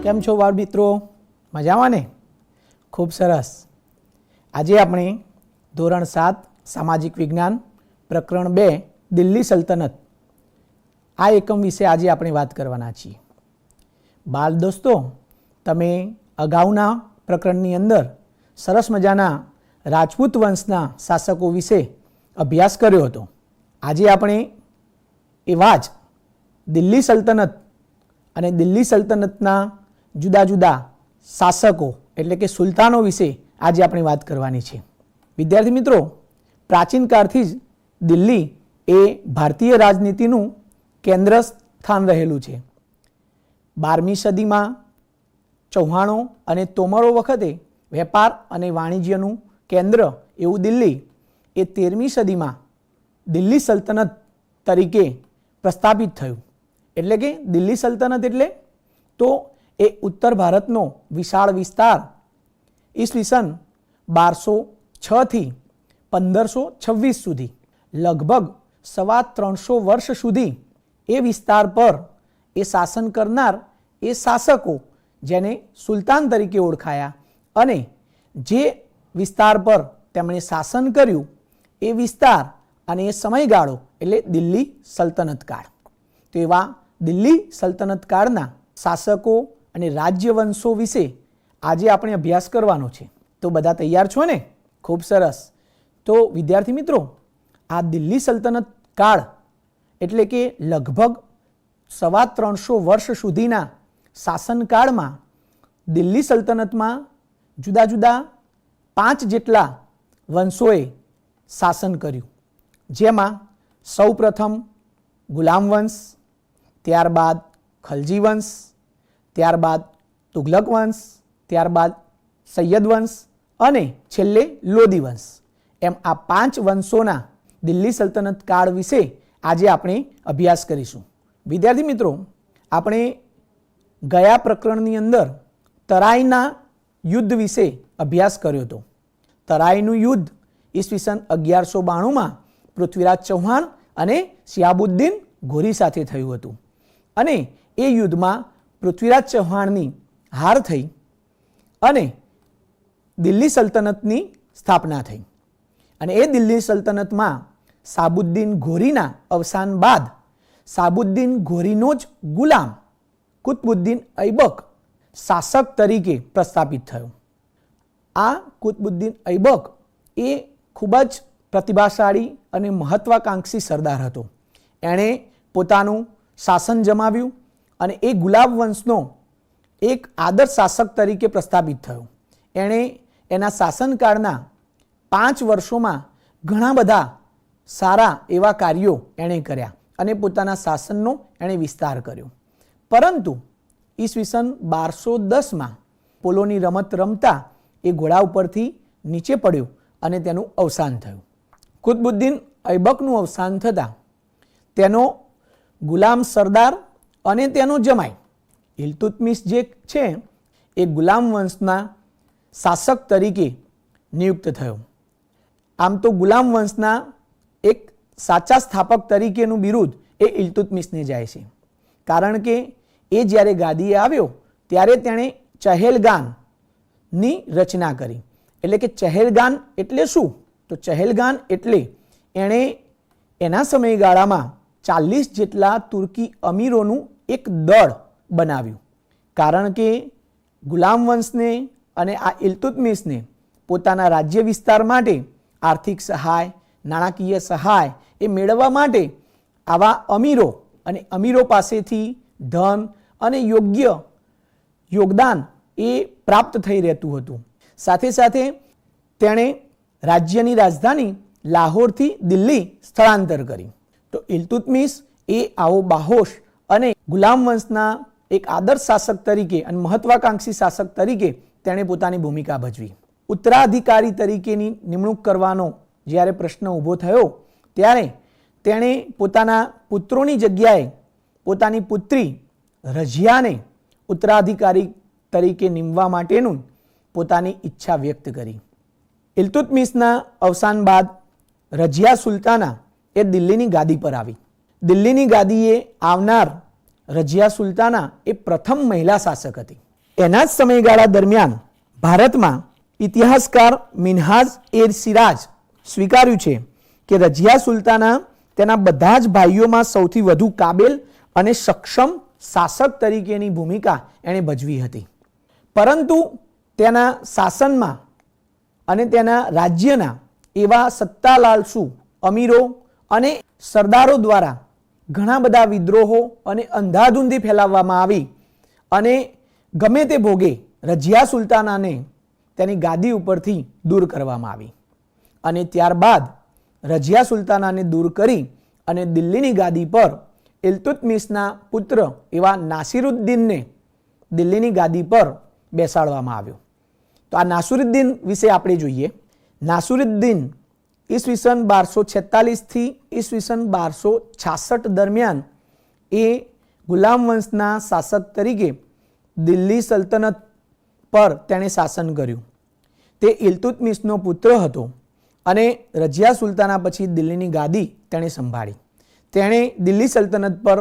કેમ છો બાળ મિત્રો? મજામાં ને? ખૂબ સરસ. આજે આપણે ધોરણ 7 સામાજિક વિજ્ઞાન પ્રકરણ 2 દિલ્હી સલ્તનત આ એકમ વિશે આજે આપણે વાત કરવાના છીએ. બાળ દોસ્તો, તમે અગાઉના પ્રકરણની અંદર સરસ મજાના રાજપૂત વંશના શાસકો વિશે અભ્યાસ કર્યો હતો. આજે આપણે એવા જ દિલ્હી સલ્તનત અને દિલ્હી સલ્તનતના જુદા જુદા શાસકો એટલે કે સુલતાનો વિશે આજે આપણે વાત કરવાની છે. વિદ્યાર્થી મિત્રો, પ્રાચીન કાળથી જ દિલ્હી એ ભારતીય રાજનીતિનું કેન્દ્ર સ્થાન રહેલું છે. 12મી સદીમાં ચૌહાણો અને તોમરો વખતે વેપાર અને વાણિજ્યનું કેન્દ્ર એવું દિલ્હી એ 13મી સદીમાં દિલ્હી સલ્તનત તરીકે પ્રસ્થાપિત થયું. એટલે કે દિલ્હી સલ્તનત એટલે તો એ ઉત્તર ભારતનો વિશાળ વિસ્તાર ઈસવીસન 1206 થી 1526 સુધી લગભગ 325 વર્ષ સુધી એ વિસ્તાર પર એ શાસન કરનાર એ શાસકો જેને સુલતાન તરીકે ઓળખાયા અને જે વિસ્તાર પર તેમણે શાસન કર્યું એ વિસ્તાર અને એ સમયગાળો એટલે દિલ્હી સલ્તનત કાળ. તો એવા દિલ્હી સલ્તનત કાળના શાસકો અને રાજ્યવંશો વિશે આજે આપણે અભ્યાસ કરવાનો છે. તો બધા તૈયાર છો ને? ખૂબ સરસ. તો વિદ્યાર્થી મિત્રો, આ દિલ્હી સલ્તનત કાળ એટલે કે લગભગ 325 વર્ષ સુધીના શાસનકાળમાં દિલ્હી સલ્તનતમાં જુદા જુદા 5 જેટલા વંશોએ શાસન કર્યું. જેમાં સૌપ્રથમ ગુલામ વંશ, ત્યારબાદ ખલજી વંશ, ત્યારબાદ તુગલક વંશ, ત્યારબાદ સૈયદ વંશ અને છેલ્લે લોદી વંશ. એમ આ 5 વંશોના દિલ્હી સલ્તનત કાળ વિશે આજે આપણે અભ્યાસ કરીશું. વિદ્યાર્થી મિત્રો, આપણે ગયા પ્રકરણની અંદર તરાઈના યુદ્ધ વિશે અભ્યાસ કર્યો હતો. તરાઈનું યુદ્ધ ઈસવીસન 1192માં પૃથ્વીરાજ ચૌહાણ અને શિહાબુદ્દીન ઘોરી સાથે થયું હતું અને એ યુદ્ધમાં પૃથ્વીરાજ ચૌહાણની હાર થઈ અને દિલ્હી સલ્તનતની સ્થાપના થઈ. અને એ દિલ્હી સલ્તનતમાં શાહબુદ્દીન ઘોરીના અવસાન બાદ શાહબુદ્દીન ઘોરીનો જ ગુલામ કુતબુદ્દીન ઐબક શાસક તરીકે પ્રસ્થાપિત થયો. આ કુતબુદ્દીન ઐબક એ ખૂબ જ પ્રતિભાશાળી અને મહત્વાકાંક્ષી સરદાર હતો. એણે પોતાનું શાસન જમાવ્યું અને એ ગુલાબ વંશનો એક આદર્શ શાસક તરીકે પ્રસ્થાપિત થયો. એણે એના શાસનકાળના 5 વર્ષોમાં ઘણા બધા સારા એવા કાર્યો એણે કર્યા અને પોતાના શાસનનો એણે વિસ્તાર કર્યો. પરંતુ ઈસવીસન 1210માં પોલોની રમત રમતા એ ઘોડા ઉપરથી નીચે પડ્યો અને તેનું અવસાન થયું. કુતબુદ્દીન ઐબકનું અવસાન થતાં તેનો ગુલામ સરદાર અને તેનો જમાઈ ઇલ્તુત્મિશ જે છે એ ગુલામ વંશના શાસક તરીકે નિયુક્ત થયો. આમ તો ગુલામ વંશના એક સાચા સ્થાપક તરીકેનું બિરુદ એ ઇલ્તુત્મિશને જાય છે, કારણ કે એ જ્યારે ગાદીએ આવ્યો ત્યારે તેણે ચહેલગાનની રચના કરી. એટલે કે ચહેલગાન એટલે શું? તો ચહેલગાન એટલે એણે એના સમયગાળામાં 40 જેટલા તુર્કી અમીરોનું એક દળ બનાવ્યું. કારણ કે ગુલામ વંશને અને આ ઇલ્તુત્મિશને પોતાના રાજ્ય વિસ્તાર માટે આર્થિક સહાય, નાણાકીય સહાય એ મેળવવા માટે આવા અમીરો અને અમીરો પાસેથી ધન અને યોગ્ય યોગદાન એ પ્રાપ્ત થઈ રહેતું હતું. સાથે સાથે તેણે રાજ્યની રાજધાની લાહોરથી દિલ્હી સ્થળાંતર કરી. તો ઇલ્તુત્મિશ એ આવો બાહોશ અને ગુલામ વંશના એક આદર્શ શાસક તરીકે અને મહત્વાકાંક્ષી શાસક તરીકે તેણે પોતાની ભૂમિકા ભજવી. ઉત્તરાધિકારી તરીકેની નિમણૂક કરવાનો જ્યારે પ્રશ્ન ઊભો થયો ત્યારે તેણે પોતાના પુત્રોની જગ્યાએ પોતાની પુત્રી રઝિયાને ઉત્તરાધિકારી તરીકે નિમવા માટેનું પોતાની ઈચ્છા વ્યક્ત કરી. ઇલ્તુત્મિશના અવસાન બાદ રઝિયા સુલતાના એ દિલ્હીની ગાદી પર આવી. દિલ્હીની ગાદીએ આવનાર રઝિયા સુલતાના એ પ્રથમ મહિલા શાસક હતી. એના જ સમયગાળા દરમિયાન ભારતમાં ઇતિહાસકાર મિન્હાજ એ સિરાજ સ્વીકાર્યું છે કે રઝિયા સુલતાના તેના બધા જ ભાઈઓમાં સૌથી વધુ કાબેલ અને સક્ષમ શાસક તરીકેની ભૂમિકા એણે ભજવી હતી. પરંતુ તેના શાસનમાં અને તેના રાજ્યના એવા સત્તાલાલસુ અમીરો અને સરદારો દ્વારા ઘણા બધા વિદ્રોહો અને અંધાધૂંધી ફેલાવવામાં આવી અને ગમે તે ભોગે રઝિયા સુલતાનાને તેની ગાદી ઉપરથી દૂર કરવામાં આવી. અને ત્યારબાદ રઝિયા સુલતાનાને દૂર કરી અને દિલ્હીની ગાદી પર ઇલ્તુત્મિશના પુત્ર એવા નાસિરુદ્દીનને દિલ્હીની ગાદી પર બેસાડવામાં આવ્યો. તો આ નાસિરુદ્દીન વિશે આપણે જોઈએ. નાસિરુદ્દીન ઈસવીસન 1246 થી ઈસવીસન 1266 દરમિયાન એ ગુલામ વંશના શાસક તરીકે દિલ્હી સલ્તનત પર તેણે શાસન કર્યું. તે ઇલ્તુત્મિશનો પુત્ર હતો અને રઝિયા સુલતાના પછી દિલ્હીની ગાદી તેણે સંભાળી. તેણે દિલ્હી સલ્તનત પર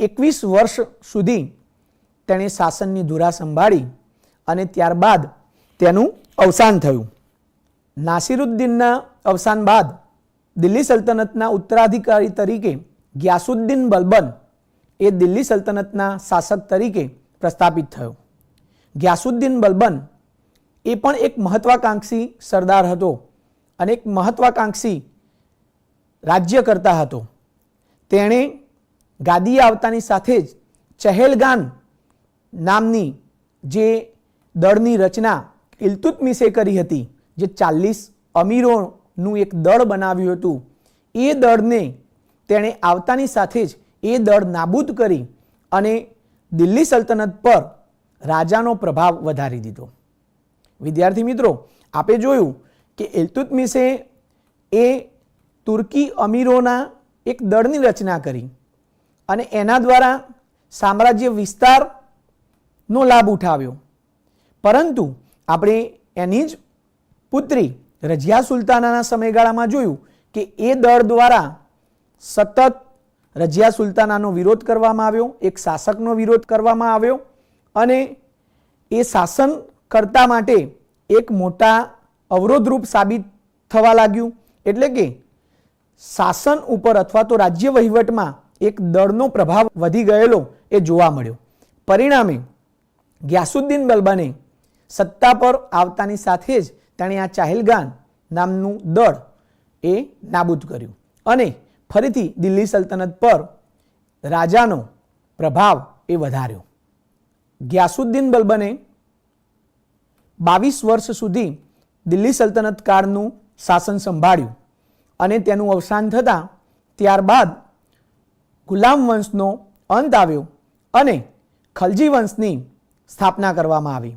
21 વર્ષ સુધી તેણે શાસનની ધુરા સંભાળી અને ત્યારબાદ તેનું અવસાન થયું. નાસિરુદ્દીનના અવસાન બાદ દિલ્હી સલ્તનતના ઉત્તરાધિકારી તરીકે ગ્યાસુદ્દીન બલબન એ દિલ્હી સલ્તનતના શાસક તરીકે પ્રસ્થાપિત થયો. ગ્યાસુદ્દીન બલબન એ પણ એક મહત્વાકાંક્ષી સરદાર હતો અને એક મહત્વાકાંક્ષી રાજ્યકર્તા હતો. તેણે ગાદીએ આવતાની સાથે જ ચહેલગાન નામની જે દળની રચના ઇલ્તુત્મિશે કરી હતી, જે 40 અમીરોનું એક દળ બનાવ્યું હતું, એ દળને તેણે આવતાની સાથે જ એ દળ નાબૂદ કરી અને દિલ્હી સલ્તનત પર રાજાનો પ્રભાવ વધારી દીધો. વિદ્યાર્થી મિત્રો, આપણે જોયું કે ઇલ્તુત્મિશે એ તુર્કી અમીરોના એક દળની રચના કરી અને એના દ્વારા સામ્રાજ્ય વિસ્તારનો લાભ ઉઠાવ્યો. પરંતુ આપણે એની જ પુત્રી રઝિયા સુલતાનાના સમયગાળામાં જોયું કે એ દળ દ્વારા સતત રઝિયા સુલતાનાનો વિરોધ કરવામાં આવ્યો, એક શાસકનો વિરોધ કરવામાં આવ્યો અને એ શાસન કરતા માટે એક મોટા અવરોધરૂપ સાબિત થવા લાગ્યું. એટલે કે શાસન ઉપર અથવા તો રાજ્ય વહીવટમાં એક દળનો પ્રભાવ વધી ગયેલો એ જોવા મળ્યો. પરિણામે ગ્યાસુદ્દીન બલબને સત્તા પર આવતાની સાથે જ તેણે આ ચહેલગાન નામનું દળ એ નાબૂદ કર્યું અને ફરીથી દિલ્હી સલ્તનત પર રાજાનો પ્રભાવ એ વધાર્યો. ગ્યાસુદ્દીન બલબને 22 વર્ષ સુધી દિલ્હી સલ્તનત કાળનું શાસન સંભાળ્યું અને તેનું અવસાન થતાં ત્યારબાદ ગુલામ વંશનો અંત આવ્યો અને ખલજી વંશની સ્થાપના કરવામાં આવી.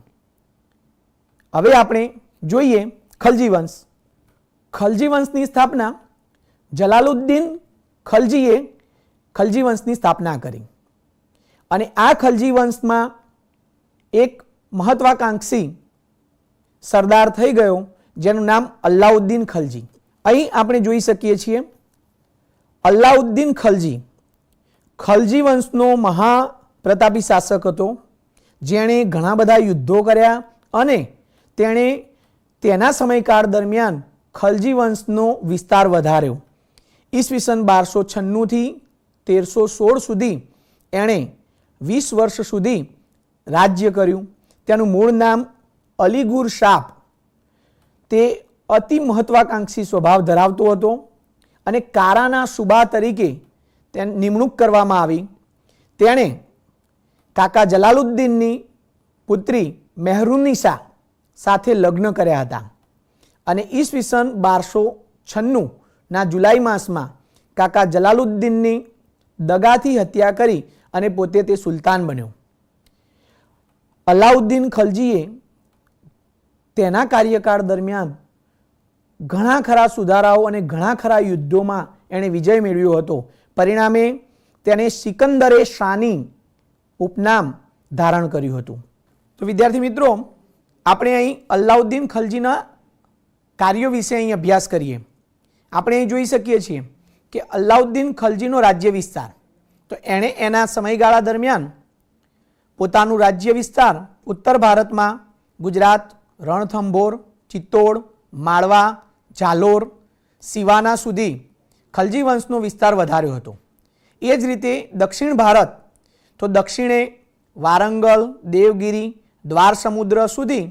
હવે આપણે જોઈએ ખલજી વંશ. ખલજી વંશની સ્થાપના જલાલુદ્દીન ખલજીએ ખલજી વંશની સ્થાપના કરી અને આ ખલજી વંશમાં એક મહત્વાકાંક્ષી સરદાર થઈ ગયો જેનું નામ અલ્લાઉદ્દીન ખલજી. અહીં આપણે જોઈ શકીએ છીએ અલ્લાઉદ્દીન ખલજી ખલજી વંશનો મહાપ્રતાપી શાસક હતો, જેણે ઘણા બધા યુદ્ધો કર્યા અને તેણે તેના સમયકાળ દરમિયાન ખલજી વંશનો વિસ્તાર વધાર્યો. ઈસવીસન 1296 થી 1316 સુધી એણે 20 વર્ષ સુધી રાજ્ય કર્યું. તેનું મૂળ નામ અલીગુર શાહ. તે અતિ મહત્વાકાંક્ષી સ્વભાવ ધરાવતો હતો અને કારાના સુબા તરીકે તેની નિમણૂક કરવામાં આવી. તેણે કાકા જલાલુદ્દીનની પુત્રી મેહરુન્નિસા સાથે લગ્ન કર્યા હતા અને ઈસવીસન 1296ના જુલાઈ માસમાં કાકા જલાલુદ્દીનની દગાથી હત્યા કરી અને પોતે તે સુલતાન બન્યો. અલાઉદ્દીન ખલજીએ તેના કાર્યકાળ દરમિયાન ઘણા ખરા સુધારાઓ અને ઘણા ખરા યુદ્ધોમાં એણે વિજય મેળવ્યો હતો. પરિણામે તેને સિકંદરે શાની ઉપનામ ધારણ કર્યું હતું. તો વિદ્યાર્થી મિત્રો, આપણે અહીં અલ્લાઉદ્દીન ખલજીના કાર્યો વિશે અહીં અભ્યાસ કરીએ. આપણે અહીં જોઈ શકીએ છીએ કે અલ્લાઉદ્દીન ખલજીનો રાજ્ય વિસ્તાર, તો એણે એના સમયગાળા દરમિયાન પોતાનું રાજ્ય વિસ્તાર उत्तर भारत में गुजरात, रणथंभोर, चित्तौड़, माळवा, जालोर, सिवाना सुधी खलजी वंशनो विस्तार वधार्यो हतो। ए ज रीते दक्षिण भारत तो दक्षिणे वारंगल, देवगिरी, द्वार समुद्र सुधी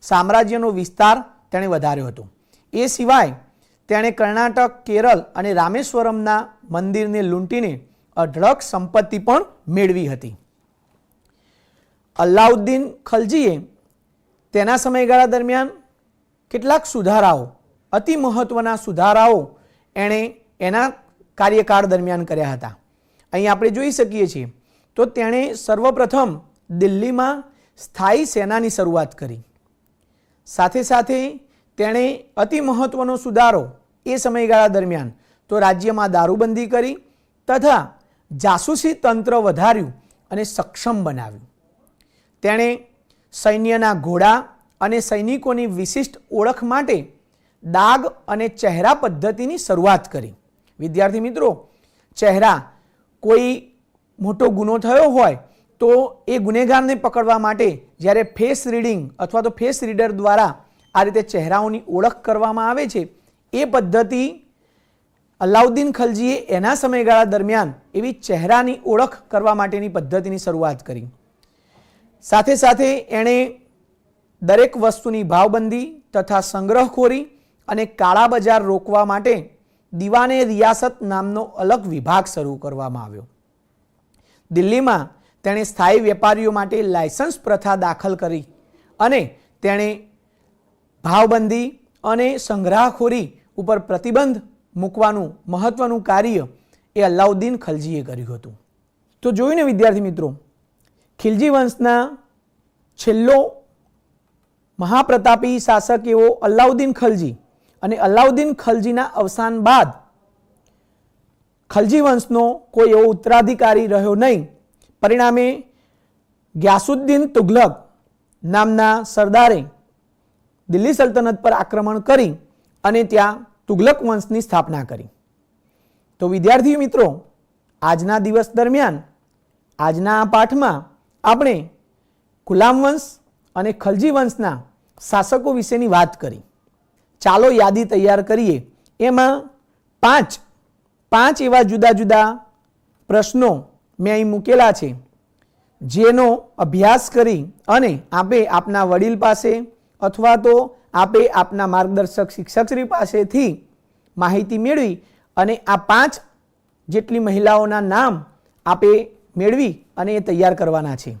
साम्राज्यनो विस्तार तेणे वधार्यो हतो। ए सिवाय तेणे कर्नाटक, केरल अने रामेश्वरमना मंदिरने लूंटीने अढळक संपत्ति पण मेळवी हती। अलाउद्दीन खलजीए तेना समयगाळा दरमियान કેટલાક સુધારાઓ, અતિ મહત્વના સુધારાઓ એણે એના કાર્યકાળ દરમિયાન કર્યા હતા। અહીં આપણે જોઈ શકીએ છીએ તો તેણે સર્વપ્રથમ દિલ્હીમાં સ્થાયી સેનાની શરૂઆત કરી। સાથે સાથે તેણે અતિ મહત્વનો સુધારો એ સમયગાળા દરમિયાન તો રાજ્યમાં દારૂબંધી કરી તથા જાસૂસી તંત્ર વધાર્યું અને સક્ષમ બનાવ્યું। તેણે સૈન્યના ઘોડા અને સૈનિકોની વિશિષ્ટ ઓળખ માટે દાગ અને ચહેરા પદ્ધતિની શરૂઆત કરી। વિદ્યાર્થી મિત્રો, ચહેરા કોઈ મોટો ગુનો થયો હોય તો એ ગુનેગારને પકડવા માટે જ્યારે ફેસ રીડિંગ અથવા તો ફેસ રીડર દ્વારા આ રીતે ચહેરાઓની ઓળખ કરવામાં આવે છે, એ પદ્ધતિ અલાઉદ્દીન ખલજીએ એના સમયગાળા દરમિયાન એવી ચહેરાની ઓળખ કરવા માટેની પદ્ધતિની શરૂઆત કરી। સાથે સાથે એણે દરેક વસ્તુની ભાવબંધી તથા સંગ્રહખોરી અને કાળા બજાર રોકવા માટે દીવાને રિયાસત નામનો અલગ વિભાગ શરૂ કરવામાં આવ્યો। દિલ્હીમાં તેણે સ્થાયી વેપારીઓ માટે લાયસન્સ પ્રથા દાખલ કરી અને તેણે ભાવબંધી અને સંગ્રહખોરી ઉપર પ્રતિબંધ મૂકવાનું મહત્વનું કાર્ય એ અલાઉદ્દીન ખલજીએ કર્યું હતું। તો જોયું ને વિદ્યાર્થી મિત્રો, ખિલજી વંશના છેલ્લો महाप्रतापी शासक एवो अलाउद्दीन खलजी अने अलाउद्दीन खलजीना अवसान बाद खलजी वंशनो कोई एवो उत्तराधिकारी रह्यो नहीं। परिणामे ग्यासुद्दीन तुगलक नामना सरदारे दिल्ली सल्तनत पर आक्रमण करी अने त्यां तुगलक वंशनी स्थापना करी। तो विद्यार्थी मित्रों, आजना दिवस दरमियान आजना पाठमां आपणे गुलाम वंश અને ખલજી વંશના શાસકો વિશેની વાત કરી। ચાલો યાદી તૈયાર કરીએ। એમાં પાંચ એવા જુદા જુદા પ્રશ્નો મેં અહીં મૂકેલા છે, જેનો અભ્યાસ કરી અને આપે આપના વડીલ પાસે અથવા તો આપે આપના માર્ગદર્શક શિક્ષકશ્રી પાસેથી માહિતી મેળવી અને આ 5 જેટલી મહિલાઓના નામ આપે મેળવી અને એ તૈયાર કરવાના છે।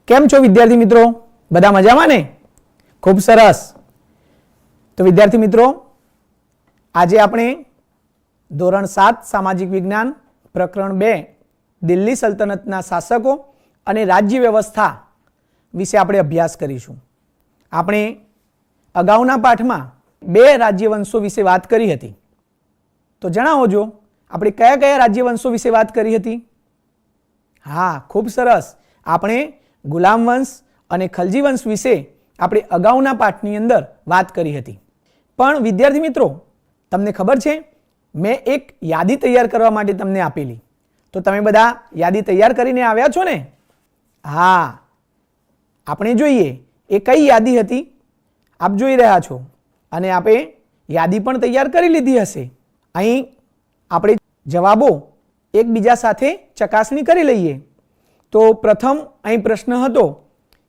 केम छो विद्यार्थी मित्रों? बधा मजामां ने? खूब सरस। तो विद्यार्थी मित्रों, आज आपणे धोरण 7 सामाजिक विज्ञान प्रकरण 2 दिल्ली सल्तनतना शासको अने राज्य व्यवस्था विषे आपणे अभ्यास करीशुं। आपणे अगाउना पाठमां 2 राज्यवंशो विषे वात करी हती। तो जणावोजो आपणे कया कया राज्यवंशो विषे वात करी हती? हाँ, खूब सरस। आपणे गुलाम वंश अने खलजी वंश विषे आपणे अगाउना पाठनी अंदर वात करी हती। पण विद्यार्थी मित्रों, तमने खबर छे मैं एक यादी तैयार करवा माटे तमने आपेली, तो तमे बधा यादी तैयार करीने आव्या छो ने? हाँ, आपणे जोईए ए कई यादी हती आप जोई रह्या छो अने आपे यादी पण तैयार करी लीधी हशे। अहीं आपणे जवाबो एकबीजा साथे चकासणी करी लईए। तो प्रथम अहीं प्रश्न हतो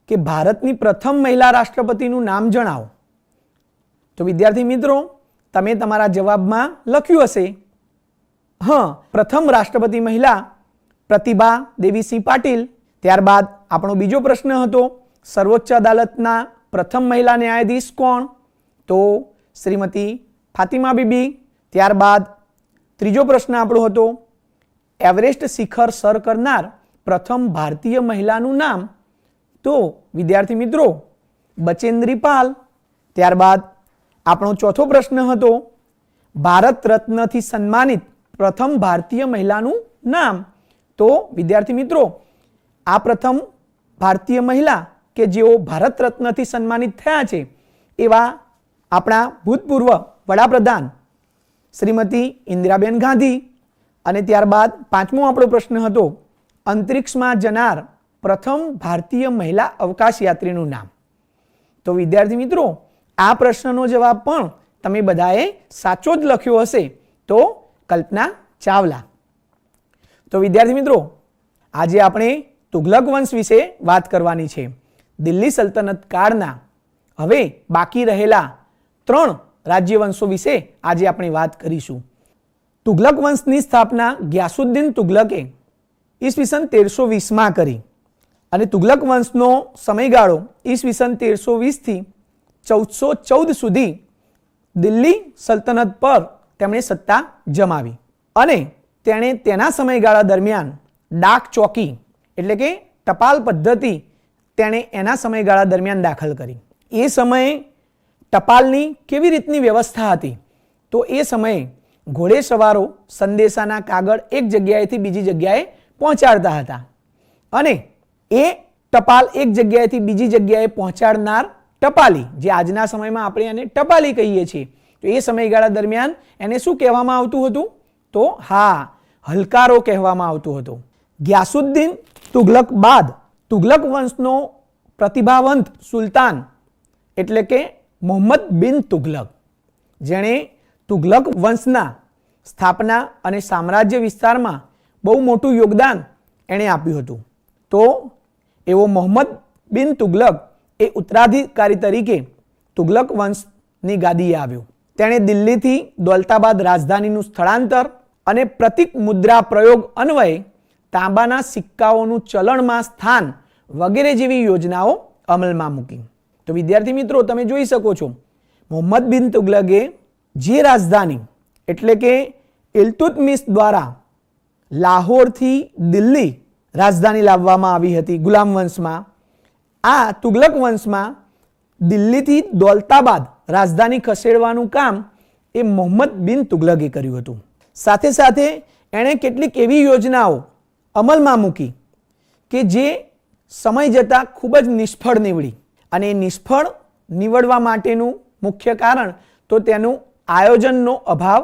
कि भारतनी प्रथम महिला राष्ट्रपतिनुं नाम जणावो। तो विद्यार्थी मित्रों, तमे तमारा जवाबमां लख्युं हशे। हाँ, प्रथम राष्ट्रपति महिला प्रतिभा देवी सिंह पाटिल। त्यारबाद आपणो बीजो प्रश्न हतो सर्वोच्च अदालतना प्रथम महिला न्यायाधीश कोण? तो श्रीमती फातिमा बीबी। त्यारबाद त्रीजो प्रश्न आपणो हतो एवरेस्ट शिखर सर करनार प्रथम भारतीय महिलानुं नाम? तो विद्यार्थी मित्रों बचेंद्री पाल। त्यारबाद आपणो चौथो प्रश्न हतो भारत रत्न थी सन्मानित प्रथम भारतीय महिलानुं नाम? तो विद्यार्थी मित्रों आ प्रथम भारतीय महिला के जेओ भारत रत्न थी सन्मानित थया छे एवा आपणा भूतपूर्व वडाप्रधान श्रीमती इंदिराबेन गांधी અને ત્યારબાદ પાંચમો આપણો પ્રશ્ન હતો અંતરિક્ષમાં જનાર પ્રથમ ભારતીય મહિલા અવકાશયાત્રીનું નામ. તો વિદ્યાર્થી મિત્રો આ પ્રશ્નનો જવાબ પણ તમે બધાએ સાચો જ લખ્યો હશે, તો કલ્પના ચાવલા. તો વિદ્યાર્થી મિત્રો આજે આપણે તુગલક વંશ વિશે વાત કરવાની છે. દિલ્હી સલ્તનત કાળના હવે બાકી રહેલા 3 રાજ્યવંશો વિશે આજે આપણે વાત કરીશું. તુગલક વંશની સ્થાપના ગ્યાસુદ્દીન તુગલકે ઈસવીસન 1320માં કરી અને તુગલક વંશનો સમયગાળો ઈસવીસન 1320 થી 1414 સુધી દિલ્હી સલ્તનત પર તેમણે સત્તા જમાવી અને તેણે તેના સમયગાળા દરમિયાન ડાક ચોકી એટલે કે ટપાલ પદ્ધતિ તેણે એના સમયગાળા દરમિયાન દાખલ કરી. એ સમયે ટપાલની કેવી રીતની વ્યવસ્થા હતી? તો એ સમયે ઘોડેસવારો સંદેશાના કાગળ એક જગ્યાએથી બીજી જગ્યાએ પહોંચાડતા હતા અને એ ટપાલ એક જગ્યાએથી બીજી જગ્યાએ પહોંચાડનાર ટપાલી, જે આજના સમયમાં આપણે એને ટપાલી કહીએ છીએ, તો એ સમયગાળા દરમિયાન એને શું કહેવામાં આવતું હતું? તો હા, હલકારો કહેવામાં આવતું હતું. ગ્યાસુદ્દીન તુગલક બાદ તુગલક વંશનો પ્રતિભાવંત સુલતાન એટલે કે મોહમ્મદ બિન તુગલક, જેણે તુગલક વંશના સ્થાપના અને સામ્રાજ્ય વિસ્તારમાં બહુ મોટું યોગદાન એણે આપ્યું હતું. તો એવો મોહમ્મદ બિન તુગલક એ ઉત્તરાધિકારી તરીકે તુગલક વંશની ગાદીએ આવ્યો. તેણે દિલ્હીથી દૌલતાબાદ રાજધાનીનું સ્થળાંતર અને પ્રતિક મુદ્રા પ્રયોગ અન્વયે તાંબાના સિક્કાઓનું ચલણમાં સ્થાન વગેરે જેવી યોજનાઓ અમલમાં મૂકી. તો વિદ્યાર્થી મિત્રો તમે જોઈ શકો છો, મોહમ્મદ બિન તુગલકે જે રાજધાની એટલે કે ઇલ્તુત્મિશ દ્વારા લાહોરથી દિલ્હી રાજધાની લાવવામાં આવી હતી ગુલામ વંશમાં, આ તુગલક વંશમાં દિલ્હીથી દૌલતાબાદ રાજધાની ખસેડવાનું કામ એ મોહમ્મદ બિન તુગલકે કર્યું હતું. સાથે સાથે એણે કેટલીક એવી યોજનાઓ અમલમાં મૂકી કે જે સમય જતાં ખૂબ જ નિષ્ફળ નીવડી અને નિષ્ફળ નીવડવા માટેનું મુખ્ય કારણ તો તેનું આયોજનનો અભાવ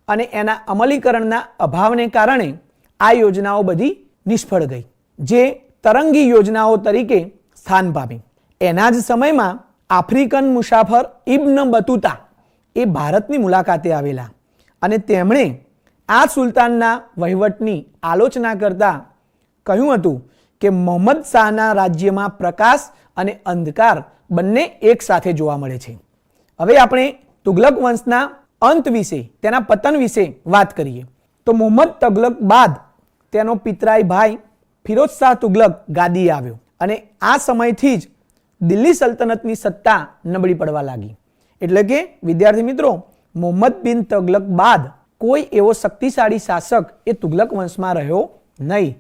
અને એના અમલીકરણના અભાવને કારણે આ યોજનાઓ બધી નિષ્ફળ ગઈ, જે તરંગી યોજનાઓ તરીકે સ્થાન પામી. એના જ સમયમાં આફ્રિકન મુસાફર ઇબ્ન બતુતા એ ભારતની મુલાકાતે આવેલા અને તેમણે આ સુલતાનના વહીવટની આલોચના કરતા કહ્યું હતું કે મોહમ્મદ શાહના રાજ્યમાં પ્રકાશ અને અંધકાર બંને એક સાથે જોવા મળે છે. હવે આપણે તુગલક વંશના અંત વિશે, તેના પતન વિશે વાત કરીએ. તો મોહમ્મદ તુગલક બાદ તેનો પિતરાઈ ભાઈ ફિરોઝ શાહ તુગલક ગાદીએ આવ્યો અને આ સમયથી જ દિલ્હી સલ્તનતની સત્તા નબળી પડવા લાગી. એટલે કે વિદ્યાર્થી મિત્રો મોહમ્મદ બિન તુગલક બાદ કોઈ એવો શક્તિશાળી શાસક એ તુગલક વંશમાં રહ્યો નહીં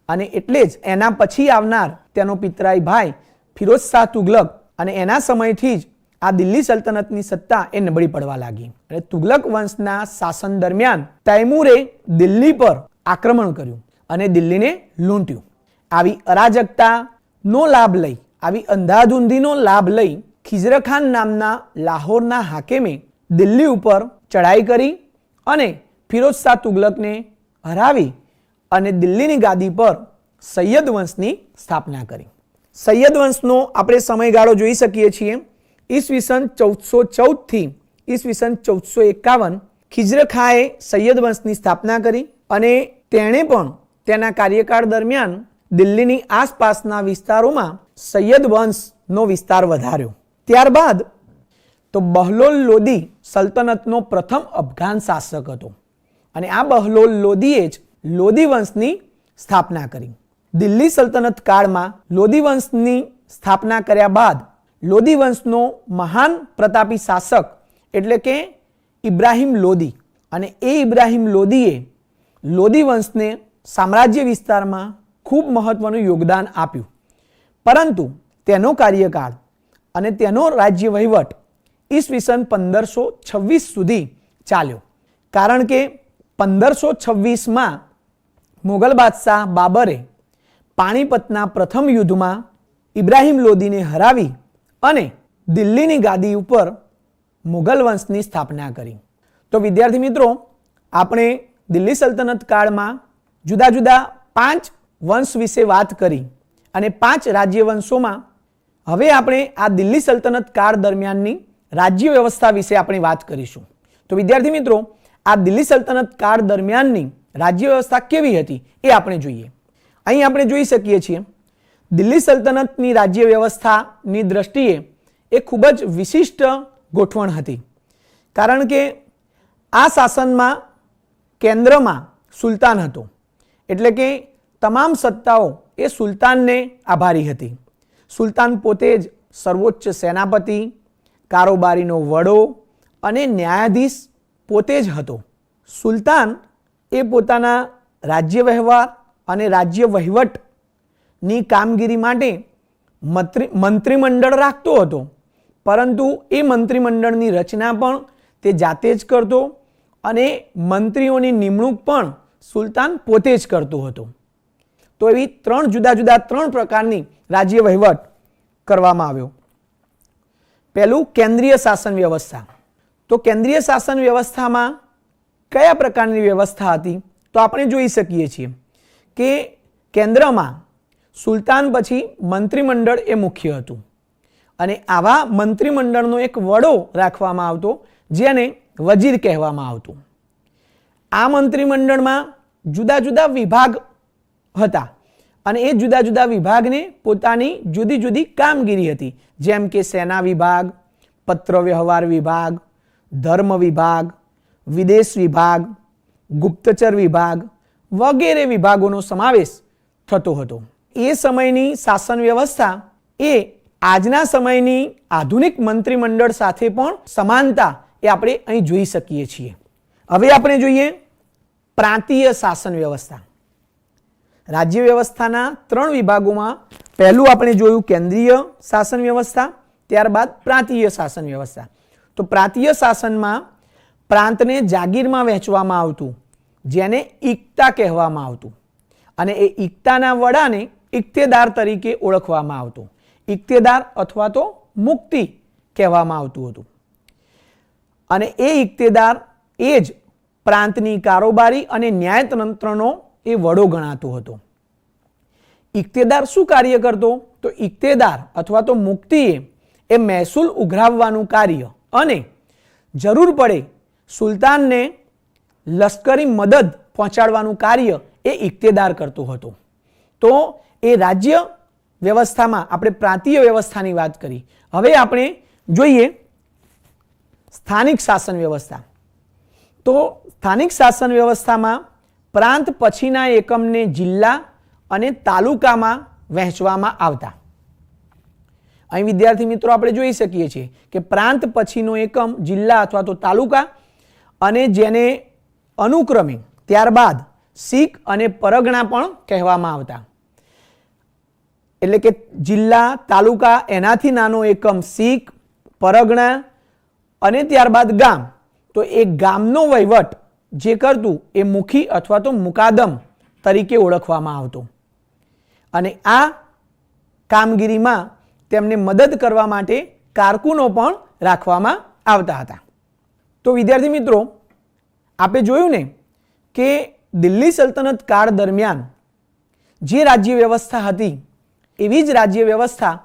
અને એટલે જ એના પછી આવનાર તેનો પિતરાઈ ભાઈ ફિરોઝ શાહ તુગલક અને એના સમયથી જ આ દિલ્હી સલ્તનતની સત્તા એ નબળી પડવા લાગી. અને તુગલક વંશના શાસન દરમિયાન તૈમૂરે દિલ્હી પર આક્રમણ કર્યું અને દિલ્હીને લૂંટ્યું. આવી અરાજકતાનો લાભ લઈ, આવી અંધાધૂંધીનો લાભ લઈ ખિઝરખાન નામના લાહોરના હાકેમે દિલ્હી ઉપર ચડાઈ કરી અને ફિરોઝ શાહ તુગલકને હરાવી અને દિલ્હીની ગાદી પર સૈયદ વંશની સ્થાપના કરી. સૈયદ વંશનો આપણે સમયગાળો જોઈ શકીએ છીએ. ઈસવીસન 1414 થી ઈસવીસન 1451 ખિઝરખાએ સૈયદ વંશની સ્થાપના કરી અને તેણે પણ તેના કાર્યકાળ દરમિયાન દિલ્હીની આસપાસના વિસ્તારોમાં સૈયદ વંશનો વિસ્તાર વધાર્યો. ત્યારબાદ તો બહલોલ લોદી સલ્તનતનો પ્રથમ અફઘાન શાસક હતો અને આ બહલોલ લોદીએ જ લોદી વંશની સ્થાપના કરી. દિલ્હી સલ્તનત કાળમાં લોદી વંશની સ્થાપના કર્યા બાદ લોદી વંશનો મહાન પ્રતાપી શાસક એટલે કે ઇબ્રાહિમ લોદી અને એ ઇબ્રાહિમ લોદીએ લોદી વંશને સામ્રાજ્ય વિસ્તારમાં ખૂબ મહત્વનું યોગદાન આપ્યું, પરંતુ તેનો કાર્યકાળ અને તેનો રાજ્ય વહીવટ ઈસવીસન 1526 સુધી ચાલ્યો. કારણ કે 1526માં મુગલ બાદશાહ બાબરે પાણીપતના પ્રથમ યુદ્ધમાં ઇબ્રાહિમ લોદીને હરાવી અને દિલ્હીની ગાદી ઉપર મુગલ વંશની સ્થાપના કરી. તો વિદ્યાર્થી મિત્રો આપણે દિલ્હી સલ્તનત કાળમાં જુદા જુદા 5 વંશ વિશે વાત કરી અને 5 રાજ્ય વંશોમાં હવે આપણે આ દિલ્હી સલ્તનત કાળ દરમિયાનની રાજ્ય વ્યવસ્થા વિશે આપણે વાત કરીશું. તો વિદ્યાર્થી મિત્રો, આ દિલ્હી સલ્તનત કાળ દરમિયાનની રાજ્ય વ્યવસ્થા કેવી હતી એ આપણે જોઈએ. અહીં આપણે જોઈ શકીએ છીએ દિલ્હી સલ્તનતની રાજ્ય વ્યવસ્થાની દ્રષ્ટિએ એ ખૂબ જ વિશિષ્ટ ગોઠવણ હતી, કારણ કે આ શાસનમાં કેન્દ્રમાં સુલતાન હતો, એટલે કે તમામ સત્તાઓ એ સુલતાનને આભારી હતી. સુલતાન પોતે જ સર્વોચ્ચ સેનાપતિ, કારોબારીનો વડો અને ન્યાયાધીશ પોતે જ હતો. સુલતાન એ પોતાના રાજ્ય વ્યવહાર અને રાજ્ય વહીવટની કામગીરી માટે મંત્રીમંડળ રાખતો હતો, પરંતુ એ મંત્રીમંડળની રચના પણ તે જાતે જ કરતો અને મંત્રીઓની નિમણૂક પણ સુલતાન પોતે જ કરતો હતો. તો એવી ત્રણ પ્રકારની રાજ્ય વહીવટ કરવામાં આવ્યો. પહેલું કેન્દ્રીય શાસન વ્યવસ્થા. તો કેન્દ્રીય શાસન વ્યવસ્થામાં કયા પ્રકારની વ્યવસ્થા હતી? તો આપણે જોઈ શકીએ છીએ કે કેન્દ્રમાં સુલતાન પછી મંત્રીમંડળ એ મુખ્ય હતું અને આવા મંત્રીમંડળનો એક વડો રાખવામાં આવતો, જેને વજીર કહેવામાં આવતું. આ મંત્રીમંડળમાં જુદા જુદા વિભાગ હતા અને એ જુદા જુદા વિભાગને પોતાની જુદી જુદી કામગીરી હતી, જેમ કે સેના વિભાગ, પત્ર વ્યવહાર વિભાગ, ધર્મ વિભાગ, વિદેશ વિભાગ, ગુપ્તચર વિભાગ વગેરે વિભાગોનો સમાવેશ થતો હતો. એ સમયની શાસન વ્યવસ્થા એ આજના સમયની આધુનિક મંત્રીમંડળ સાથે પણ સમાનતા એ આપણે અહીં જોઈ શકીએ છીએ. હવે આપણે જોઈએ પ્રાંતીય શાસન વ્યવસ્થા. રાજ્ય વ્યવસ્થાના 3 વિભાગોમાં પહેલું આપણે જોયું કેન્દ્રીય શાસન વ્યવસ્થા, ત્યારબાદ પ્રાંતીય શાસન વ્યવસ્થા. તો પ્રાંતીય શાસનમાં પ્રાંતને જાગીરમાં વહેંચવામાં આવતું, જેને ઇક્તા કહેવામાં આવતું, અને એ ઇક્તાના વડાને ઇક્તેદાર તરીકે ઓળખવામાં આવતું. ઇક્તેદાર અથવા તો મુક્તિ કહેવામાં આવતું હતું અને એ ઇક્તેદાર એ જ પ્રાંતની કારોબારી અને ન્યાયતંત્રનો એ વડો ગણાતો હતો. ઇક્તેદાર શું કાર્ય કરતો? તો ઇક્તેદાર અથવા તો મુક્તિએ એ મહેસૂલ ઉઘરાવવાનું કાર્ય અને જરૂર પડે સુલતાનને લશ્કરી મદદ પહોંચાડવાનું કાર્ય એ ઇક્તેદાર કરતો હતો. તો એ રાજ્ય વ્યવસ્થામાં આપણે પ્રાંતીય વ્યવસ્થાની વાત કરી. હવે આપણે જોઈએ સ્થાનિક શાસન વ્યવસ્થા. તો સ્થાનિક શાસન વ્યવસ્થામાં પ્રાંત પછીના એકમને જિલ્લા અને તાલુકામાં વહેંચવામાં આવતા. અહીં વિદ્યાર્થી મિત્રો આપણે જોઈ શકીએ છીએ કે પ્રાંત પછીનો એકમ જિલ્લા અથવા તો તાલુકા અને જેને અનુક્રમે ત્યારબાદ સિક અને પરગણા પણ કહેવામાં આવતા. એટલે કે જિલ્લા, તાલુકા, એનાથી નાનો એકમ સિક, પરગણા અને ત્યારબાદ ગામ. તો એ ગામનો વહીવટ જે કરતું એ મુખી અથવા તો મુકાદમ તરીકે ઓળખવામાં આવતો અને આ કામગીરીમાં તેમને મદદ કરવા માટે કારકુનો પણ રાખવામાં આવતા હતા. તો વિદ્યાર્થી મિત્રો, આપણે જોયું ને કે દિલ્હી સલ્તનત કાળ દરમિયાન જે રાજ્ય વ્યવસ્થા હતી એવી જ રાજ્ય વ્યવસ્થા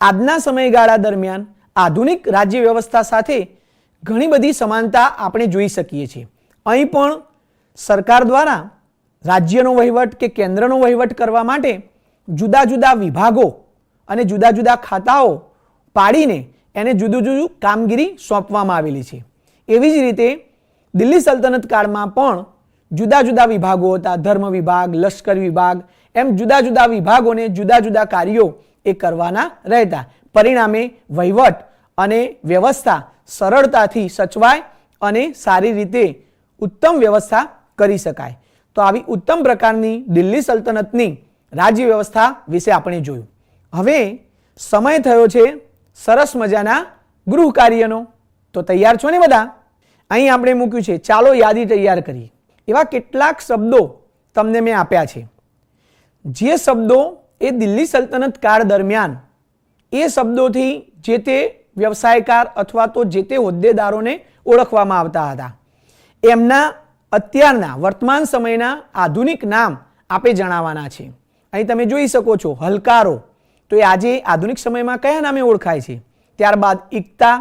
આજના સમયગાળા દરમિયાન આધુનિક રાજ્ય વ્યવસ્થા સાથે ઘણી બધી સમાનતા આપણે જોઈ શકીએ છીએ. અહીં પણ સરકાર દ્વારા રાજ્યનો વહીવટ કે કેન્દ્રનો વહીવટ કરવા માટે જુદા જુદા વિભાગો અને જુદા જુદા ખાતાઓ પાડીને એને જુદું જુદું કામગીરી સોંપવામાં આવેલી છે. એવી જ રીતે દિલ્હી સલ્તનત કાળમાં પણ જુદા જુદા વિભાગો હતા. ધર્મ વિભાગ, લશ્કર વિભાગ, એમ જુદા જુદા વિભાગોને જુદા જુદા કાર્યો એ કરવાના રહેતા. પરિણામે વહીવટ અને વ્યવસ્થા સરળતાથી સચવાય અને સારી રીતે ઉત્તમ વ્યવસ્થા કરી શકાય. તો આવી ઉત્તમ પ્રકારની દિલ્હી સલ્તનતની રાજ્ય વ્યવસ્થા વિશે આપણે જોયું. હવે સમય થયો છે સરસ મજાના ગૃહ કાર્યનો. તો તૈયાર છો ને બધા? અહીં આપણે મૂક્યું છે, ચાલો યાદી તૈયાર કરીએ. એવા કેટલાક શબ્દો તમને મેં આપ્યા છે. જે શબ્દો એ દિલ્હી સલ્તનત કાળ દરમિયાન એ શબ્દોથી જે તે વ્યવસાયકાર અથવા તો જે તે હોદ્દેદારોને ઓળખવામાં આવતા હતા. એમના અત્યારના વર્તમાન સમયના આધુનિક નામ આપે જણાવવાના છે. અહીં તમે જોઈ શકો છો હલકારો, તો એ આજે આધુનિક સમયમાં કયા નામે ઓળખાય છે? ત્યારબાદ ઇક્તા,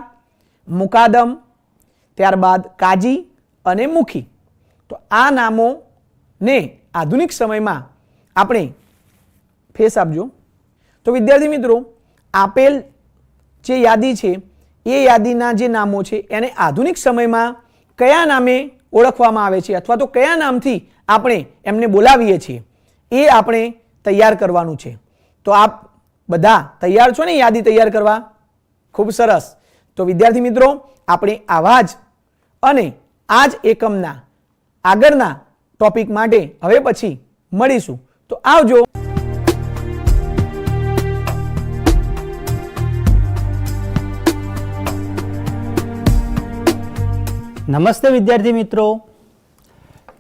મુકાદમ, ત્યારબાદ કાજી અને મુખી. તો આ નામોને આધુનિક સમયમાં આપણે ફેસ આપજો. તો વિદ્યાર્થી મિત્રો, આપેલ જે યાદી છે એ યાદીના જે નામો છે એને આધુનિક સમયમાં કયા નામે ઓળખવામાં આવે છે અથવા તો કયા નામથી આપણે એમને બોલાવીએ છીએ એ આપણે તૈયાર કરવાનું છે. તો આપ બધા તૈયાર છો ને યાદી તૈયાર કરવા? ખૂબ સરસ. તો વિદ્યાર્થી મિત્રો, આપણે આવા જ અને આ જ એકમના આગળના ટોપિક માટે હવે પછી મળીશું. તો આવજો. નમસ્તે વિદ્યાર્થી મિત્રો,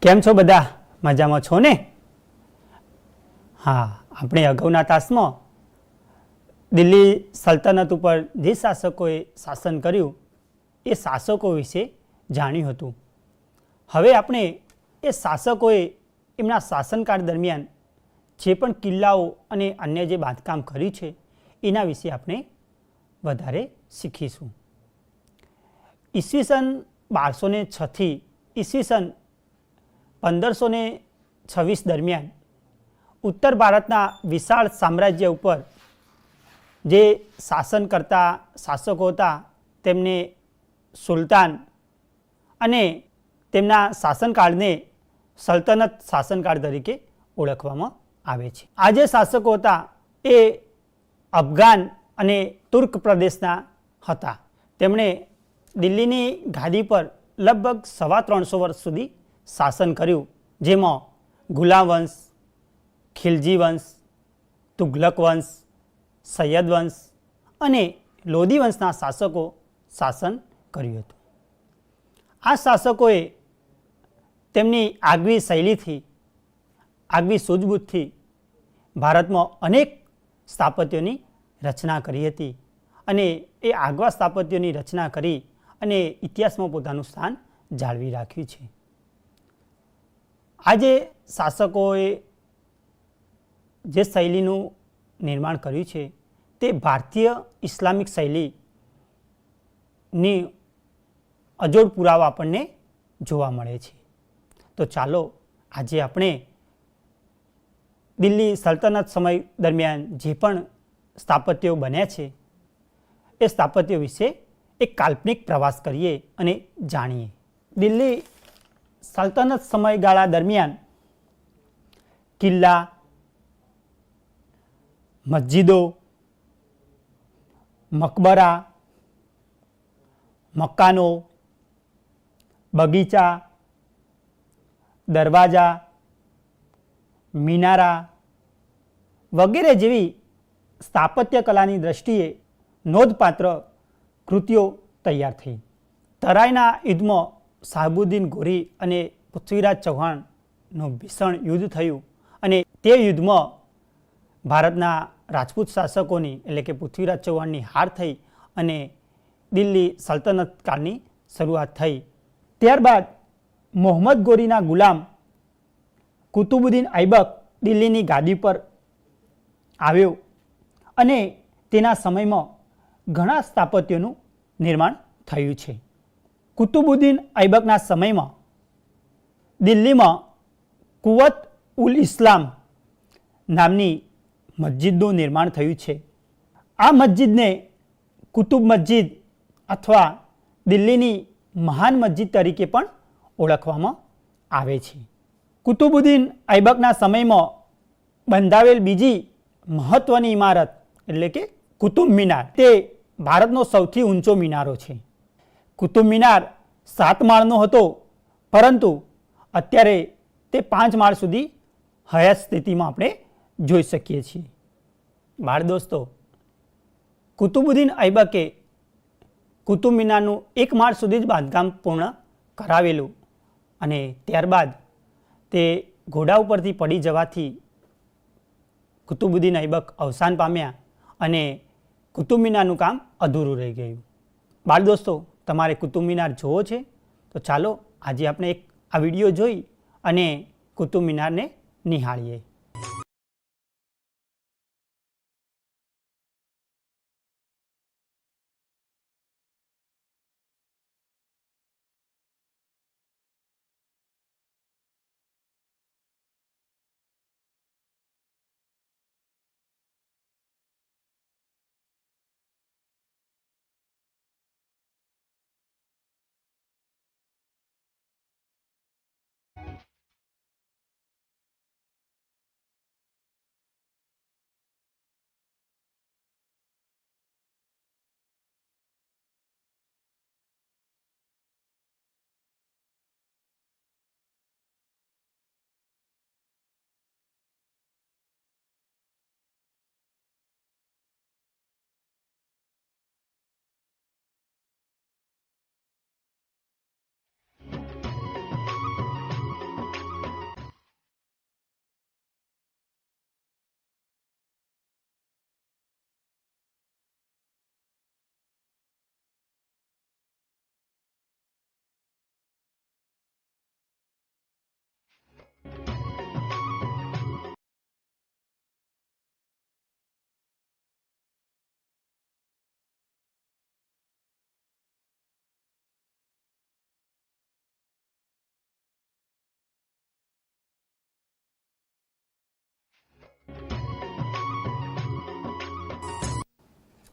કેમ છો બધા? મજામાં છો ને? હા, આપણે અગાઉના તાસમાં દિલ્હી સલ્તનત ઉપર જે શાસકોએ શાસન કર્યું એ શાસકો વિશે જાણ્યું હતું. હવે આપણે એ શાસકોએ એમના શાસનકાળ દરમિયાન જે પણ કિલ્લાઓ અને અન્ય જે બાંધકામ કર્યું છે એના વિશે આપણે વધારે શીખીશું. ઈસવીસન 1206 થી ઈસવીસન 1526 દરમિયાન ઉત્તર ભારતના વિશાળ સામ્રાજ્ય ઉપર જે શાસન કરતા શાસકો હતા તેમને સુલતાન અને તેમના શાસનકાળને સલ્તનત શાસનકાળ તરીકે ઓળખવામાં આવે છે. આ જે શાસકો હતા એ અફઘાન અને તુર્ક પ્રદેશના હતા. તેમણે દિલ્હીની ગાદી પર લગભગ 350 વર્ષ સુધી શાસન કર્યું, જેમાં ગુલામ વંશ, ખિલજી વંશ, તુઘલક વંશ, સૈયદ વંશ અને લોધી વંશના શાસકો શાસન કર્યું હતું. આ શાસકોએ તેમની આગવી શૈલીથી, આગવી સૂઝબૂછથી ભારતમાં અનેક સ્થાપત્યોની રચના કરી હતી અને એ આગવા સ્થાપત્યોની રચના કરી અને ઇતિહાસમાં પોતાનું સ્થાન જાળવી રાખ્યું છે. આજે શાસકોએ જે શૈલીનું નિર્માણ કર્યું છે તે ભારતીય ઇસ્લામિક શૈલીની અજોડ પુરાવા આપણને જોવા મળે છે. તો ચાલો આજે આપણે દિલ્હી સલ્તનત સમય દરમિયાન જે પણ સ્થાપત્યો બન્યા છે એ સ્થાપત્યો વિશે એક કાલ્પનિક પ્રવાસ કરીએ અને જાણીએ. દિલ્હી સલ્તનત સમયગાળા દરમિયાન કિલ્લા, મસ્જિદો, મકબરા, મકાનો, બગીચા, દરવાજા, મિનારા વગેરે જેવી સ્થાપત્ય કલાની દ્રષ્ટિએ નોંધપાત્ર કૃતિઓ તૈયાર થઈ. તરાઈના યુદ્ધમાં શાહબુદ્દીન ગોરી અને પૃથ્વીરાજ ચૌહાણનું ભીષણ યુદ્ધ થયું અને તે યુદ્ધમાં ભારતના રાજપૂત શાસકોની એટલે કે પૃથ્વીરાજ ચૌહાણની હાર થઈ અને દિલ્હી સલ્તનત કાળની શરૂઆત થઈ. ત્યારબાદ મોહમ્મદ ગોરીના ગુલામ કુતુબુદ્દીન ઐબક દિલ્હીની ગાદી પર આવ્યો અને તેના સમયમાં ઘણા સ્થાપત્યોનું નિર્માણ થયું છે. કુતુબુદ્દીન ઐબકના સમયમાં દિલ્હીમાં કુવત ઉલ ઇસ્લામ નામની મસ્જિદનું નિર્માણ થયું છે. આ મસ્જિદને કુતુબ મસ્જિદ અથવા દિલ્હીની મહાન મસ્જિદ તરીકે પણ ઓળખવામાં આવે છે. કુતુબુદ્દીન ઐબકના સમયમાં બંધાવેલ બીજી મહત્વની ઇમારત એટલે કે કુતુબ મિનાર, તે ભારતનો સૌથી ઊંચો મિનારો છે. કુતુબ મિનાર 7 માળનો હતો, પરંતુ અત્યારે તે 5 માળ સુધી હયાત સ્થિતિમાં આપણે જોઈ શકીએ છીએ. બાળ દોસ્તો, કુતુબુદ્દીન ઐબકે કુતુબ મિનારનું 1 માળ સુધી જ બાંધકામ પૂર્ણ કરાવેલું અને ત્યારબાદ તે ઘોડા ઉપરથી પડી જવાથી કુતુબુદ્દીન ઐબક અવસાન પામ્યા અને કુતુબ મિનારનું કામ અધૂરું રહી ગયું. બાળ દોસ્તો, તમારે કુતુબ મિનાર જોવો છે તો ચાલો આજે આપણે એક આ વિડીયો જોઈ અને કુતુબ મિનારને નિહાળીએ.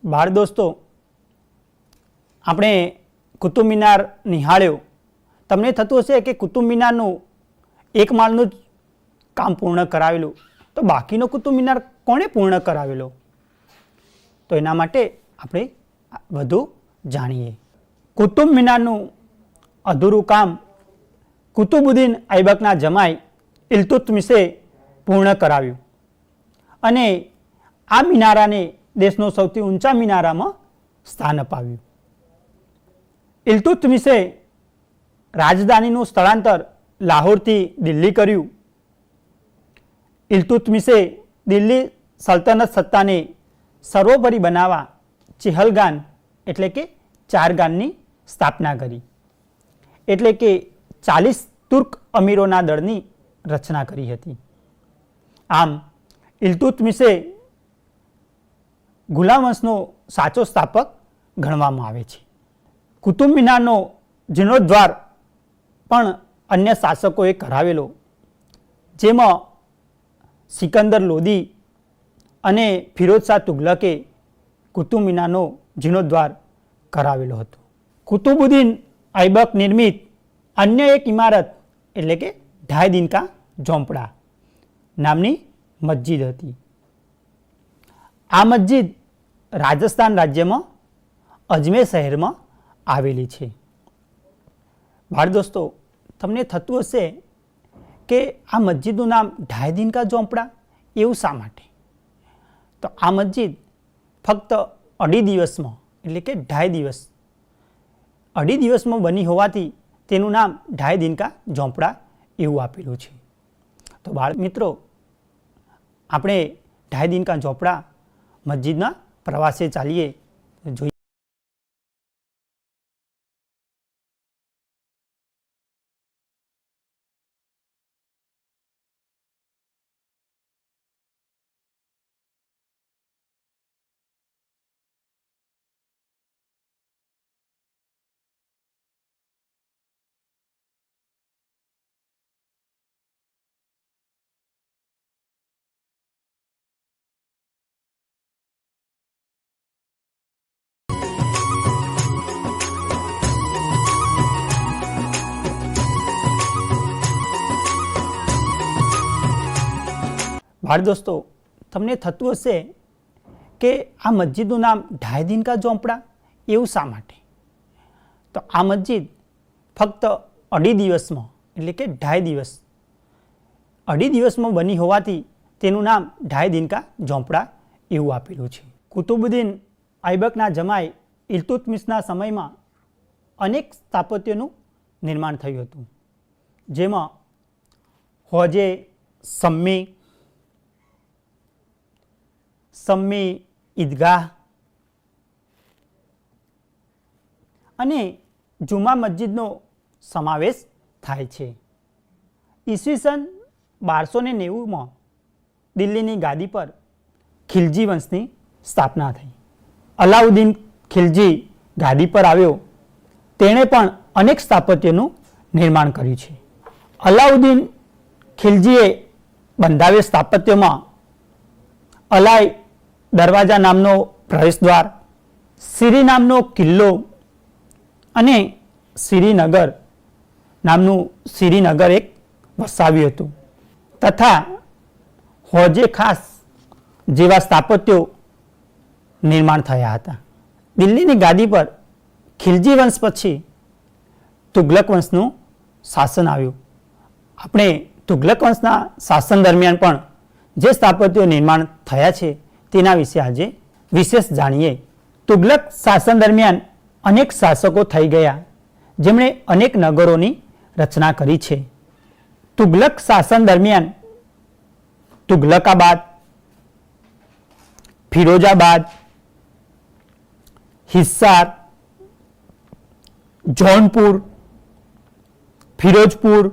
બાળ દોસ્તો, આપણે કુતુબ મિનાર નિહાળ્યો. તમને થતું હશે કે કુતુબ મિનારનું એક માળનું જ કામ પૂર્ણ કરાવેલું, તો બાકીનો કુતુબ મિનાર કોણે પૂર્ણ કરાવેલો? તો એના માટે આપણે વધુ જાણીએ. કુતુબ મિનારનું અધૂરું કામ કુતુબુદ્દીન ઐબકના જમાઈ ઇલ્તુત્મિશે પૂર્ણ કરાવ્યું અને આ મિનારાને દેશનો સૌથી ઊંચા મિનારામાં સ્થાન અપાવ્યું. ઇલ્તુત્મિશે રાજધાનીનું સ્થળાંતર લાહોરથી દિલ્હી કર્યું. ઇલ્તુત્મિશે દિલ્હી સલ્તનત સત્તાને સર્વોપરી બનાવવા ચિહલગાન એટલે કે ચારગાનની સ્થાપના કરી, એટલે કે 40 તુર્ક અમીરોના દળની રચના કરી હતી. આમ ઇલ્તુત્મિશે ગુલામ વંશનો સાચો સ્થાપક ગણવામાં આવે છે. કુતુબ મિનારનો જીર્ણોદ્ધાર પણ અન્ય શાસકોએ કરાવેલો, જેમાં સિકંદર લોદી અને ફિરોઝ શાહ તુગલકે કુતુબ મિનારનો જીર્ણોદ્ધાર કરાવેલો હતો. કુતુબુદ્દીન ઐબક નિર્મિત અન્ય એક ઇમારત એટલે કે ઢાઈ દિનકા ઝોંપડા નામની મસ્જિદ હતી. આ મસ્જિદ રાજસ્થાન રાજ્યમાં અજમેર શહેરમાં આવેલી છે. બાળ દોસ્તો, તમને થતું હશે કે આ મસ્જિદનું નામ ઢાઈ દિનકા ઝોંપડા એવું શા માટે? તો આ મસ્જિદ ફક્ત 2.5 દિવસમાં એટલે કે 2.5 દિવસમાં બની હોવાથી તેનું નામ ઢાઈ દિનકા ઝોંપડા એવું આપેલું છે. તો બાળ મિત્રો, આપણે ઢાઈ દિનકા ઝોંપડા મસ્જિદના પ્રવાસે ચાલીએ, જોઈએ. બાળ દોસ્તો, તમને થતું હશે કે આ મસ્જિદનું નામ ઢાઈ દિનકા ઝોંપડા એવું શા માટે? તો આ મસ્જિદ ફક્ત 2.5 દિવસમાં એટલે કે 2.5 દિવસમાં બની હોવાથી તેનું નામ ઢાઈ દિનકા ઝોંપડા એવું આપેલું છે. કુતુબુદ્દીન ઐબકના જમાઈ ઇલ્તુત્મિશના સમયમાં અનેક સ્થાપત્યોનું નિર્માણ થયું હતું, જેમાં હોજે સમ્મી ઈદગાહ અને જુમા મસ્જિદનો સમાવેશ થાય છે. ઈસવીસન 1290માં દિલ્હીની ગાદી પર ખિલજી વંશની સ્થાપના થઈ. અલાઉદ્દીન ખિલજી ગાદી પર આવ્યો, તેણે પણ અનેક સ્થાપત્યનું નિર્માણ કર્યું છે. અલાઉદ્દીન ખિલજીએ બંધાવેલ સ્થાપત્યમાં અલાઈ દરવાજા નામનો પ્રવેશદ્વાર, સિરી નામનો કિલ્લો અને શ્રીનગર નામનું શ્રીનગર એક વસાવ્યું હતું તથા હોજે ખાસ જેવા સ્થાપત્યો નિર્માણ થયા હતા. દિલ્હીની ગાદી પર ખિલજી વંશ પછી તુગલક વંશનું શાસન આવ્યું. આપણે તુગલક વંશના શાસન દરમિયાન પણ જે સ્થાપત્યો નિર્માણ થયા છે તેના વિશે આજે વિશેષ જાણીએ. તુગલક શાસન દરમિયાન અનેક શાસકો થઈ ગયા જેમણે અનેક નગરોની રચના કરી છે. તુગલક શાસન દરમિયાન તુગલકાબાદ, ફિરોજાબાદ, હિસ્સાર, જૌનપુર, ફિરોજપુર,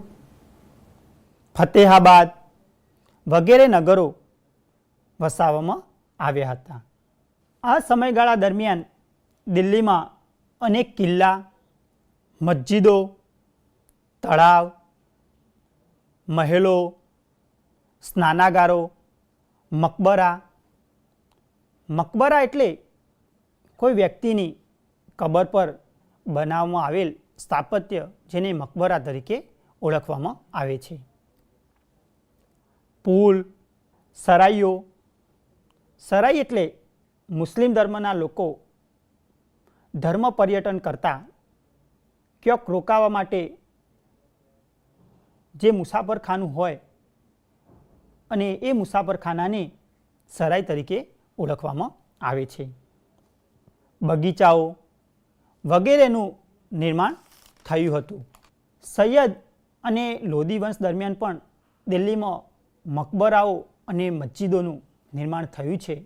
ફતેહાબાદ વગેરે નગરો વસાવવામાં આવ્યા હતા. આ સમયગાળા દરમિયાન દિલ્હીમાં અનેક કિલ્લા, મસ્જિદો, તળાવ, મહેલો, સ્નાનાગારો, મકબરા એટલે કોઈ વ્યક્તિની કબર પર બનાવવામાં આવેલ સ્થાપત્ય જેને મકબરા તરીકે ઓળખવામાં આવે છે. પુલ, સરાઈઓ. સરાઈ એટલે મુસ્લિમ ધર્મના લોકો ધર્મ પર્યટન કરતા ક્યાંક રોકાવા માટે જે મુસાફરખાનું હોય અને એ મુસાફરખાનાને સરાઈ તરીકે ઓળખવામાં આવે છે. બગીચાઓ વગેરેનું નિર્માણ થયું હતું. સૈયદ અને લોધી વંશ દરમિયાન પણ દિલ્હીમાં મકબરાઓ અને મસ્જિદોનું નિર્માણ થયું છે.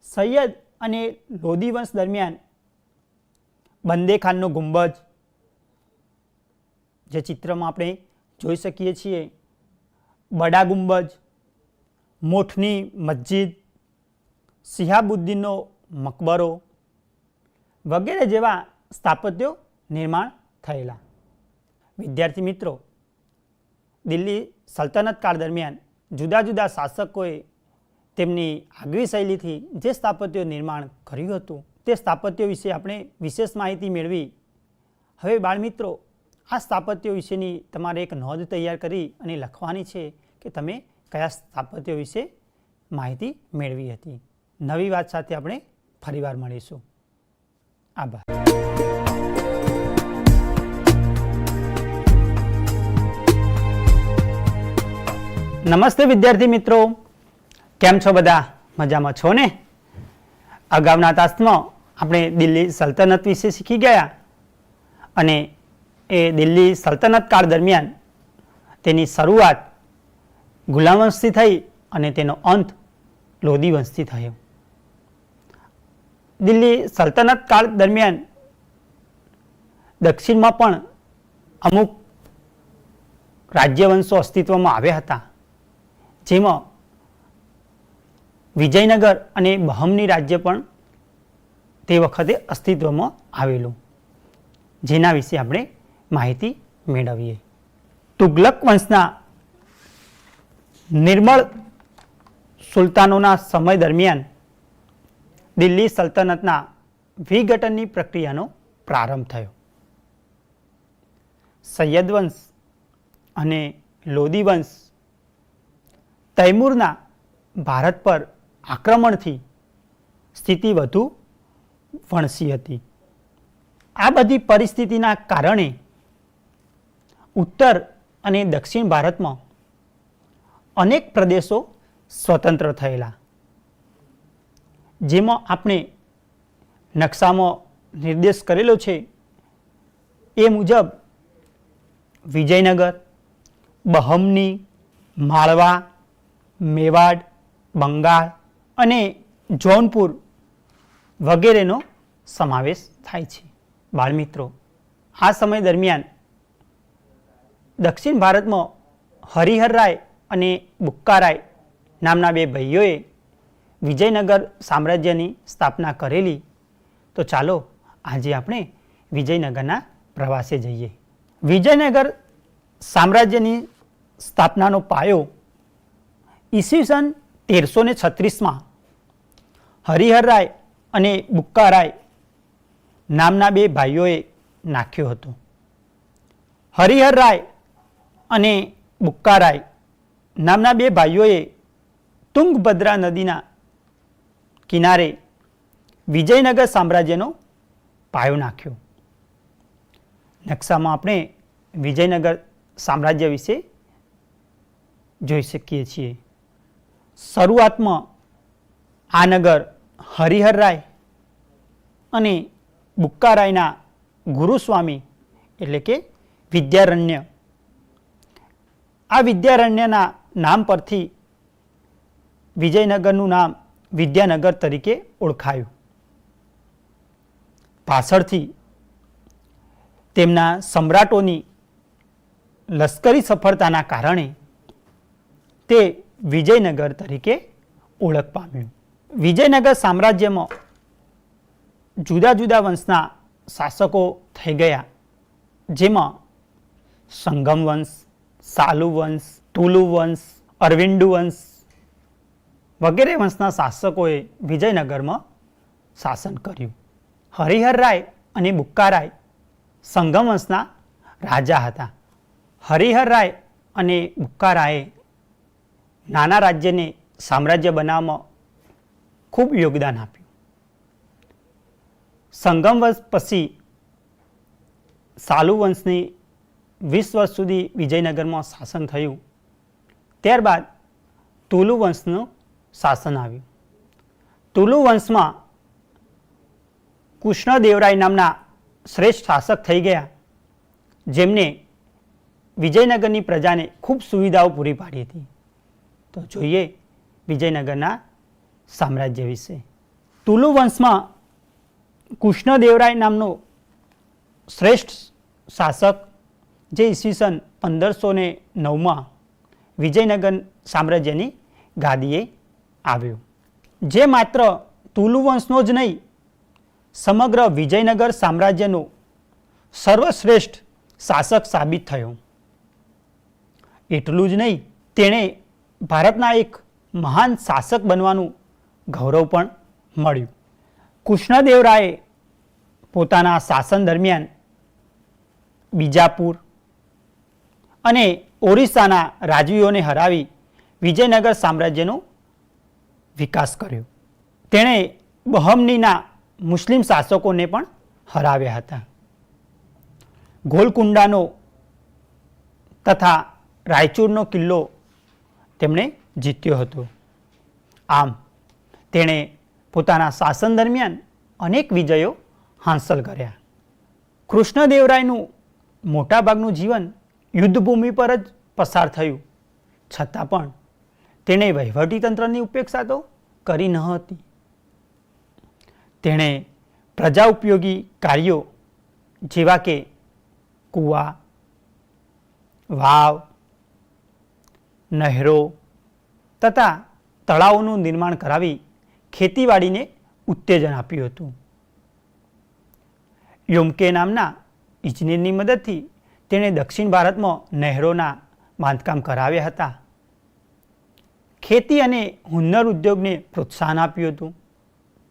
સૈયદ અને લોધી વંશ દરમિયાન બંદેખાનનો ગુંબજ જે ચિત્રમાં આપણે જોઈ શકીએ છીએ, બડા ગુંબજ, મોઠની મસ્જિદ, સિહાબુદ્દીનનો મકબરો વગેરે જેવા સ્થાપત્યો નિર્માણ થયેલા. વિદ્યાર્થી મિત્રો, દિલ્હી સલ્તનત કાળ દરમિયાન જુદા જુદા શાસકોએ તેમની આગવી શૈલીથી જે સ્થાપત્યો નિર્માણ કર્યું હતું તે સ્થાપત્યો વિશે આપણે વિશેષ માહિતી મેળવી. હવે બાળમિત્રો, આ સ્થાપત્યો વિશેની તમારે એક નોંધ તૈયાર કરી અને લખવાની છે કે તમે કયા સ્થાપત્યો વિશે માહિતી મેળવી હતી. નવી વાત સાથે આપણે ફરીવાર મળીશું. આભાર. નમસ્તે વિદ્યાર્થી મિત્રો, કેમ છો બધા? મજામાં છો ને? અગાઉના તાસમાં આપણે દિલ્હી સલ્તનત વિશે શીખી ગયા અને એ દિલ્હી સલ્તનત કાળ દરમિયાન તેની શરૂઆત ગુલામ વંશથી થઈ અને તેનો અંત લોધી વંશથી થયો. દિલ્હી સલ્તનત કાળ દરમિયાન દક્ષિણમાં પણ અમુક રાજ્યવંશો અસ્તિત્વમાં આવ્યા હતા, જેમાં વિજયનગર અને બહમની રાજ્ય પણ તે વખતે અસ્તિત્વમાં આવેલું, જેના વિશે આપણે માહિતી મેળવીએ. તુગલક વંશના નિર્મળ સુલતાનોના સમય દરમિયાન દિલ્હી સલ્તનતના વિઘટનની પ્રક્રિયાનો પ્રારંભ થયો. સૈયદ વંશ અને લોધી વંશ તૈમૂરના ભારત પર આક્રમણથી સ્થિતિ વધુ વણસી હતી. આ બધી પરિસ્થિતિના કારણે ઉત્તર અને દક્ષિણ ભારતમાં અનેક પ્રદેશો સ્વતંત્ર થયેલા, જેમાં આપણે નકશામાં નિર્દેશ કરેલો છે એ મુજબ વિજયનગર, બહમની, માળવા, મેવાડ, બંગાળ અને જૌનપુર વગેરેનો સમાવેશ થાય છે. બાળમિત્રો, આ સમય દરમિયાન દક્ષિણ ભારતમાં હરિહરરાય અને બુક્કારાય નામના બે ભાઈઓએ વિજયનગર સામ્રાજ્યની સ્થાપના કરેલી. તો ચાલો આજે આપણે વિજયનગરના પ્રવાસે જઈએ. વિજયનગર સામ્રાજ્યની સ્થાપનાનો પાયો ઈસવીસન 1336માં હરિહરરાય અને બુક્કારાય નામના બે ભાઈઓએ નાખ્યો હતો. હરિહરરાય અને બુક્કારાય નામના બે ભાઈઓએ તુંગભદ્રા નદીના કિનારે વિજયનગર સામ્રાજ્યનો પાયો નાખ્યો. નકશામાં આપણે વિજયનગર સામ્રાજ્ય વિશે જોઈ શકીએ છીએ. શરૂઆતમાં આ નગર હરિહરરાય અને બુક્કારાયના ગુરુસ્વામી એટલે કે વિદ્યારણ્ય, આ વિદ્યારણ્યના નામ પરથી વિજયનગરનું નામ વિદ્યાનગર તરીકે ઓળખાયું. પાછળથી તેમના સમ્રાટોની લશ્કરી સફળતાના કારણે તે વિજયનગર તરીકે ઓળખ પામ્યું. વિજયનગર સામ્રાજ્યમાં જુદા જુદા વંશના શાસકો થઈ ગયા, જેમાં સંગમ વંશ, સાલુ વંશ, તુલુ વંશ, અરવિંદુ વંશ વગેરે વંશના શાસકોએ વિજયનગરમાં શાસન કર્યું. હરિહરરાય અને બુક્કારાય સંગમ વંશના રાજા હતા. હરિહરરાય અને બુક્કારાયે નાના રાજ્યને સામ્રાજ્ય બનાવવામાં ખૂબ યોગદાન આપ્યું. સંગમ વંશ પછી સાલુ વંશની 20 વર્ષ સુધી વિજયનગરમાં શાસન થયું. ત્યારબાદ તુલુ વંશનું શાસન આવ્યું. તુલુ વંશમાં કૃષ્ણદેવરાય નામના શ્રેષ્ઠ શાસક થઈ ગયા, જેમને વિજયનગરની પ્રજાને ખૂબ સુવિધાઓ પૂરી પાડી હતી. તો જોઈએ વિજયનગરના સામ્રાજ્ય વિશે. તુલુ વંશમાં કૃષ્ણદેવરાય નામનો શ્રેષ્ઠ શાસક, જે ઈસવીસન 1509માં વિજયનગર સામ્રાજ્યની ગાદીએ આવ્યો, જે માત્ર તુલુ વંશનો જ નહીં, સમગ્ર વિજયનગર સામ્રાજ્યનો સર્વશ્રેષ્ઠ શાસક સાબિત થયો. એટલું જ નહીં, તેણે ભારતના એક મહાન શાસક બનવાનું ગૌરવ પણ મળ્યું. કૃષ્ણદેવરાયે પોતાના શાસન દરમિયાન બીજાપુર અને ઓરિસ્સાના રાજવીઓને હરાવી વિજયનગર સામ્રાજ્યનો વિકાસ કર્યો. તેણે બહમનીના મુસ્લિમ શાસકોને પણ હરાવ્યા હતા. ગોલકુંડાનો તથા રાયચૂરનો કિલ્લો તેમણે જીત્યો હતો. આમ તેણે પોતાના શાસન દરમિયાન અનેક વિજયો હાંસલ કર્યા. કૃષ્ણદેવરાયનું મોટાભાગનું જીવન યુદ્ધભૂમિ પર જ પસાર થયું, છતાં પણ તેણે વહીવટીતંત્રની ઉપેક્ષા તો કરી ન હતી. તેણે પ્રજા ઉપયોગી કાર્યો જેવા કે કૂવા, વાવ, નહેરો તથા તળાવોનું નિર્માણ કરાવી ખેતીવાડીને ઉત્તેજન આપ્યું હતું. યોમકે નામના ઇજનેરની મદદથી તેણે દક્ષિણ ભારતમાં નહેરોના બાંધકામ કરાવ્યા હતા. ખેતી અને હુન્નર ઉદ્યોગને પ્રોત્સાહન આપ્યું હતું.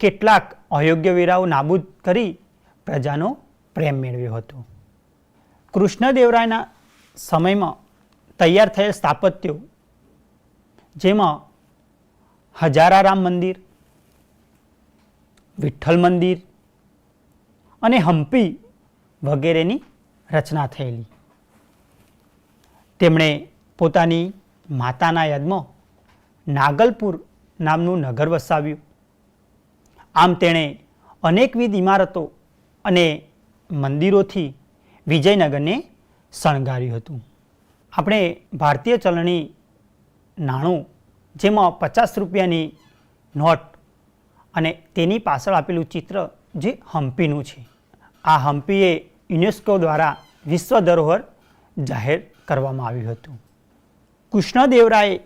કેટલાક અયોગ્ય વેરાઓ નાબૂદ કરી પ્રજાનો પ્રેમ મેળવ્યો હતો. કૃષ્ણદેવરાયના સમયમાં તૈયાર થયેલ સ્થાપત્યો, જેમાં હજારારામ મંદિર, વિઠ્ઠલ મંદિર અને હમ્પી વગેરેની રચના થયેલી. તેમણે પોતાની માતાના યાદમાં નાગલપુર નામનું નગર વસાવ્યું. આમ તેણે અનેકવિધ ઇમારતો અને મંદિરોથી વિજયનગરને શણગાર્યું હતું. આપણે ભારતીય ચલણી નાણું, જેમાં 50 રૂપિયાની નોટ અને તેની પાછળ આપેલું ચિત્ર જે હમ્પીનું છે, આ હમ્પીએ યુનેસ્કો દ્વારા વિશ્વ ધરોહર જાહેર કરવામાં આવ્યું હતું. કૃષ્ણદેવરાયે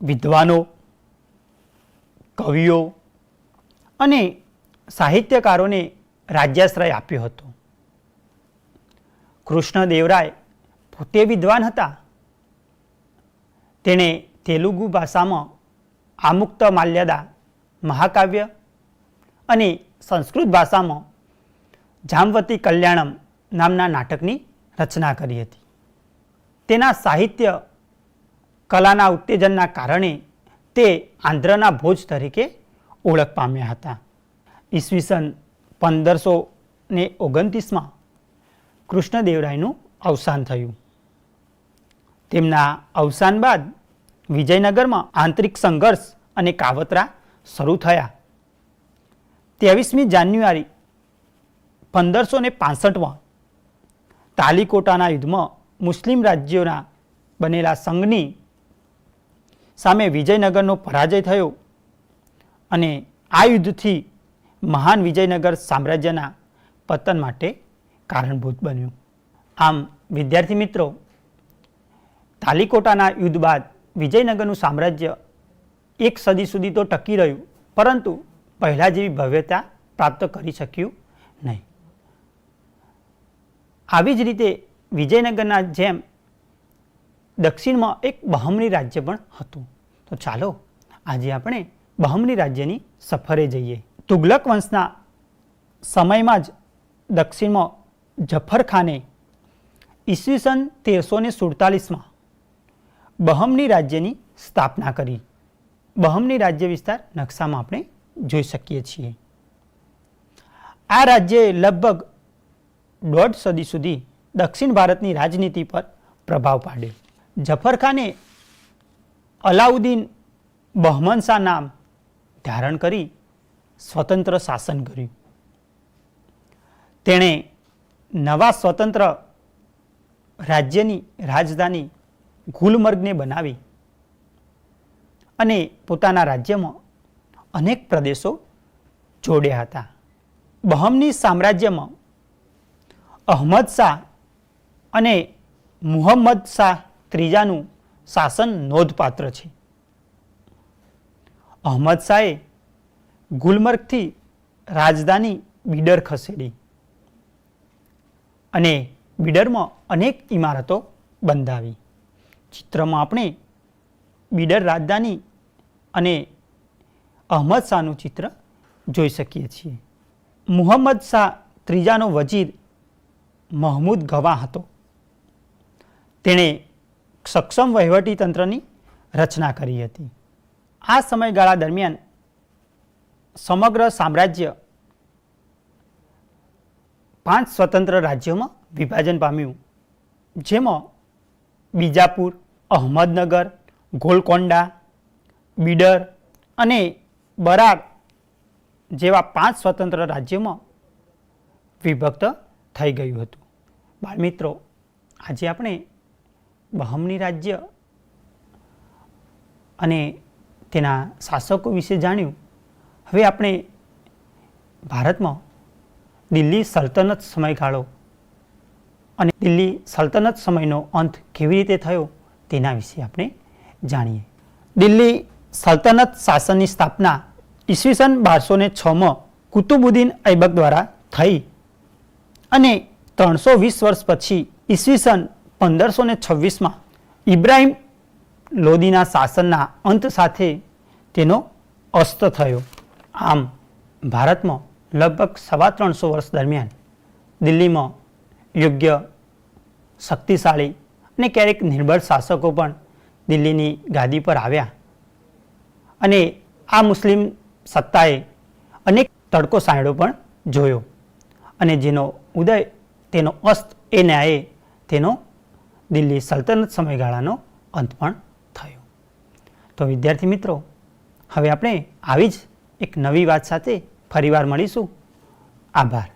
વિદ્વાનો, કવિઓ અને સાહિત્યકારોને રાજ્યાશ્રય આપ્યો હતો. કૃષ્ણદેવરાય પોતે વિદ્વાન હતા. તેણે તેલુગુ ભાષામાં આમુક્ત માલ્યદા મહાકાવ્ય અને સંસ્કૃત ભાષામાં જામવતી કલ્યાણમ નામના નાટકની રચના કરી હતી. તેના સાહિત્ય કલાના ઉત્તેજનના કારણે તે આંધ્રના ભોજ તરીકે ઓળખ પામ્યા હતા. ઈસવીસન 1529માં કૃષ્ણદેવરાયનું અવસાન થયું. તેમના અવસાન બાદ વિજયનગરમાં આંતરિક સંઘર્ષ અને કાવતરા શરૂ થયા. 23મી જાન્યુઆરી 1565માં તાલીકોટાના યુદ્ધમાં મુસ્લિમ રાજ્યોના બનેલા સંઘની સામે વિજયનગરનો પરાજય થયો અને આ યુદ્ધથી મહાન વિજયનગર સામ્રાજ્યના પતન માટે કારણભૂત બન્યું. આમ વિદ્યાર્થી મિત્રો, તાલીકોટાના યુદ્ધ બાદ વિજયનગરનું સામ્રાજ્ય એક સદી સુધી તો ટકી રહ્યું, પરંતુ પહેલાં જેવી ભવ્યતા પ્રાપ્ત કરી શક્યું નહીં. આવી જ રીતે વિજયનગરના જેમ દક્ષિણમાં એક બહમની રાજ્ય પણ હતું. તો ચાલો આજે આપણે બહમની રાજ્યની સફરે જઈએ. તુગલક વંશના સમયમાં જ દક્ષિણમાં જફર ખાને ઈસવીસન 1347માં બહમની રાજ્યની સ્થાપના કરી. બહમની રાજ્ય વિસ્તાર નકશામાં આપણે જોઈ શકીએ છીએ. આ રાજ્યએ લગભગ 1.5 સદી સુધી દક્ષિણ ભારતની રાજનીતિ પર પ્રભાવ પાડ્યો. જફર ખાને અલાઉદ્દીન બહમન શાહ નામ ધારણ કરી સ્વતંત્ર શાસન કર્યું. તેણે નવા સ્વતંત્ર રાજ્યની રાજધાની ગુલમર્ગને બનાવી અને પોતાના રાજ્યમાં અનેક પ્રદેશો જોડ્યા હતા. બહમની સામ્રાજ્યમાં અહમદ શાહ અને મુહમ્મદ શાહ ત્રીજાનું શાસન નોંધપાત્ર છે. અહમદ શાહે ગુલમર્ગથી રાજધાની બીડર ખસેડી અને બીડરમાં અનેક ઇમારતો બંધાવી. ચિત્રમાં આપણે બીડર રાજધાની અને અહમદ શાહનું ચિત્ર જોઈ શકીએ છીએ. મુહમ્મદ શાહ ત્રીજાનો વજીર મહમૂદ ગવા હતો. તેણે સક્ષમ વહીવટી તંત્રની રચના કરી હતી. આ સમયગાળા દરમિયાન સમગ્ર સામ્રાજ્ય 5 સ્વતંત્ર રાજ્યોમાં વિભાજન પામ્યું, જેમાં બીજાપુર, અહમદનગર, ગોલકોંડા, બીડર અને બરાર જેવા 5 સ્વતંત્ર રાજ્યોમાં વિભક્ત થઈ ગયું હતું. બાળમિત્રો, આજે આપણે બહમની રાજ્ય અને તેના શાસકો વિશે જાણ્યું. હવે આપણે ભારતમાં દિલ્હી સલ્તનત સમયગાળો અને દિલ્હી સલ્તનત સમયનો અંત કેવી રીતે થયો તેના વિશે આપણે જાણીએ. દિલ્હી સલ્તનત શાસનની સ્થાપના ઈસવીસન 1206માં કુતુબુદ્દીન ઐબક દ્વારા થઈ અને 320 વર્ષ પછી ઈસવીસન 1526માં ઇબ્રાહિમ લોદીના શાસનના અંત સાથે તેનો અસ્ત થયો. આમ ભારતમાં લગભગ 350 વર્ષ દરમિયાન દિલ્હીમાં યોગ્ય, શક્તિશાળી અને ક્યારેક નિર્બળ શાસકો પણ દિલ્હીની ગાદી પર આવ્યા અને આ મુસ્લિમ સત્તાએ અનેક તડકો સાંયડો પણ જોયો અને જેનો ઉદય, તેનો અસ્ત એ ન્યાયે તેનો દિલ્હી સલ્તનત સમયગાળાનો અંત પણ થયો. તો વિદ્યાર્થી મિત્રો, હવે આપણે આવી જ એક નવી વાત સાથે ફરીવાર મળીશું. આભાર.